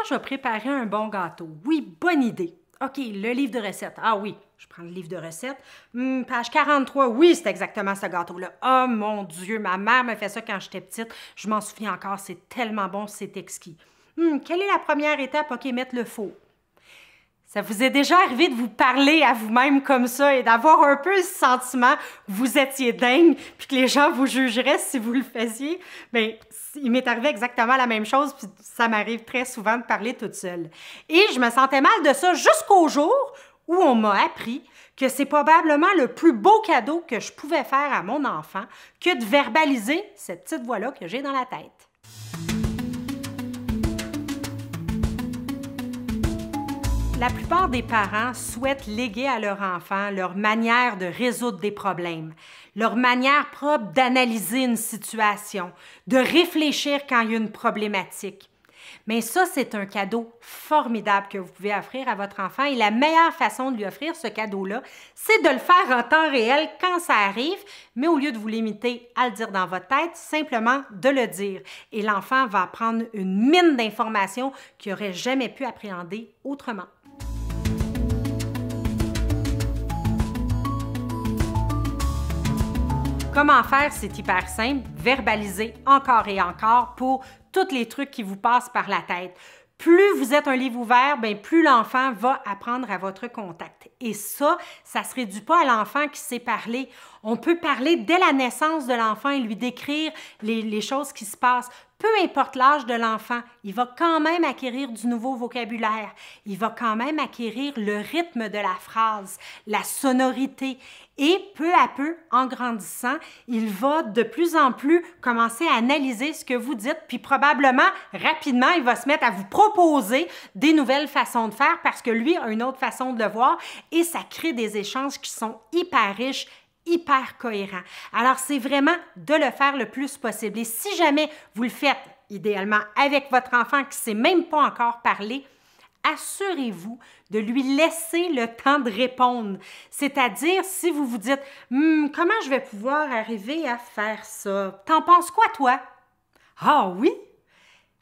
je vais préparer un bon gâteau? Oui, bonne idée. OK, le livre de recettes. Ah oui, je prends le livre de recettes. Page 43, oui, c'est exactement ce gâteau-là. Oh mon Dieu, ma mère me fait ça quand j'étais petite. Je m'en souviens encore, c'est tellement bon, c'est exquis. Quelle est la première étape? OK, mettre le four. Ça vous est déjà arrivé de vous parler à vous-même comme ça et d'avoir un peu ce sentiment que vous étiez dingue puis que les gens vous jugeraient si vous le faisiez? Bien, il m'est arrivé exactement la même chose puis ça m'arrive très souvent de parler toute seule. Et je me sentais mal de ça jusqu'au jour où on m'a appris que c'est probablement le plus beau cadeau que je pouvais faire à mon enfant que de verbaliser cette petite voix-là que j'ai dans la tête. La plupart des parents souhaitent léguer à leur enfant leur manière de résoudre des problèmes, leur manière propre d'analyser une situation, de réfléchir quand il y a une problématique. Mais ça, c'est un cadeau formidable que vous pouvez offrir à votre enfant et la meilleure façon de lui offrir ce cadeau-là, c'est de le faire en temps réel quand ça arrive, mais au lieu de vous limiter à le dire dans votre tête, simplement de le dire. Et l'enfant va prendre une mine d'informations qu'il n'aurait jamais pu appréhender autrement. Comment faire? C'est hyper simple. Verbaliser encore et encore pour tous les trucs qui vous passent par la tête. Plus vous êtes un livre ouvert, bien, plus l'enfant va apprendre à votre contact. Et ça ne se réduit pas à l'enfant qui sait parler. On peut parler dès la naissance de l'enfant et lui décrire les choses qui se passent. Peu importe l'âge de l'enfant, il va quand même acquérir du nouveau vocabulaire. Il va quand même acquérir le rythme de la phrase, la sonorité. Et peu à peu, en grandissant, il va de plus en plus commencer à analyser ce que vous dites, puis probablement, rapidement, il va se mettre à vous proposer des nouvelles façons de faire parce que lui a une autre façon de le voir et ça crée des échanges qui sont hyper riches, hyper cohérent. Alors, c'est vraiment de le faire le plus possible. Et si jamais vous le faites, idéalement avec votre enfant qui ne sait même pas encore parler, assurez-vous de lui laisser le temps de répondre. C'est-à-dire, si vous vous dites « Comment je vais pouvoir arriver à faire ça? T'en penses quoi, toi? » Ah oui?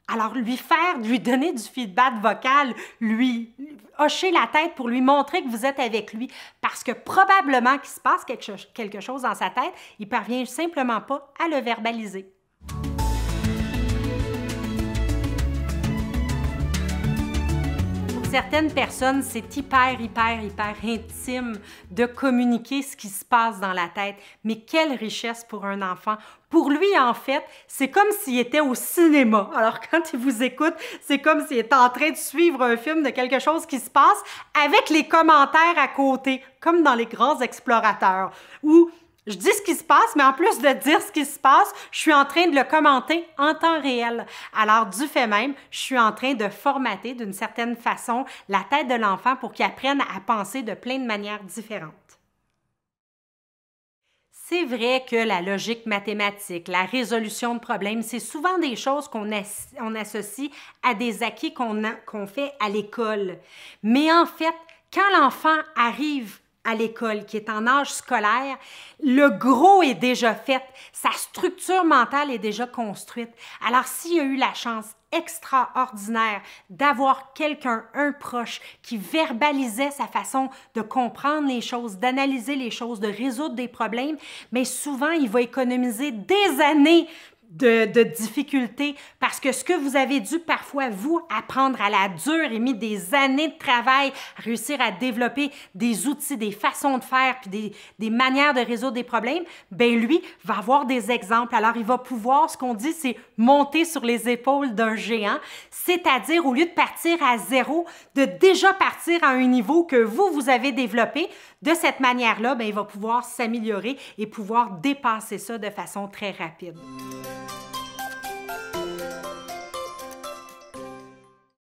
Alors, lui donner du feedback vocal, lui hocher la tête pour lui montrer que vous êtes avec lui. Parce que probablement qu'il se passe quelque chose dans sa tête, il ne parvient simplement pas à le verbaliser. Pour certaines personnes, c'est hyper intime de communiquer ce qui se passe dans la tête. Mais quelle richesse pour un enfant! Pour lui, en fait, c'est comme s'il était au cinéma. Alors, quand il vous écoute, c'est comme s'il était en train de suivre un film de quelque chose qui se passe avec les commentaires à côté, comme dans Les Grands Explorateurs, où je dis ce qui se passe, mais en plus de dire ce qui se passe, je suis en train de le commenter en temps réel. Alors, du fait même, je suis en train de formater d'une certaine façon la tête de l'enfant pour qu'il apprenne à penser de plein de manières différentes. C'est vrai que la logique mathématique, la résolution de problèmes, c'est souvent des choses qu'on associe à des acquis qu'on fait à l'école. Mais en fait, quand l'enfant arrive à l'école, qui est en âge scolaire, le gros est déjà fait, sa structure mentale est déjà construite. Alors, s'il a eu la chance extraordinaire d'avoir quelqu'un, un proche, qui verbalisait sa façon de comprendre les choses, d'analyser les choses, de résoudre des problèmes, mais souvent, il va économiser des années de difficultés parce que ce que vous avez dû parfois vous apprendre à la dure et mis des années de travail à réussir à développer des outils, des façons de faire puis des manières de résoudre des problèmes, ben lui va avoir des exemples. Alors, il va pouvoir, ce qu'on dit, c'est monter sur les épaules d'un géant, c'est-à-dire au lieu de partir à zéro, de déjà partir à un niveau que vous avez développé. De cette manière-là, ben, il va pouvoir s'améliorer et pouvoir dépasser ça de façon très rapide.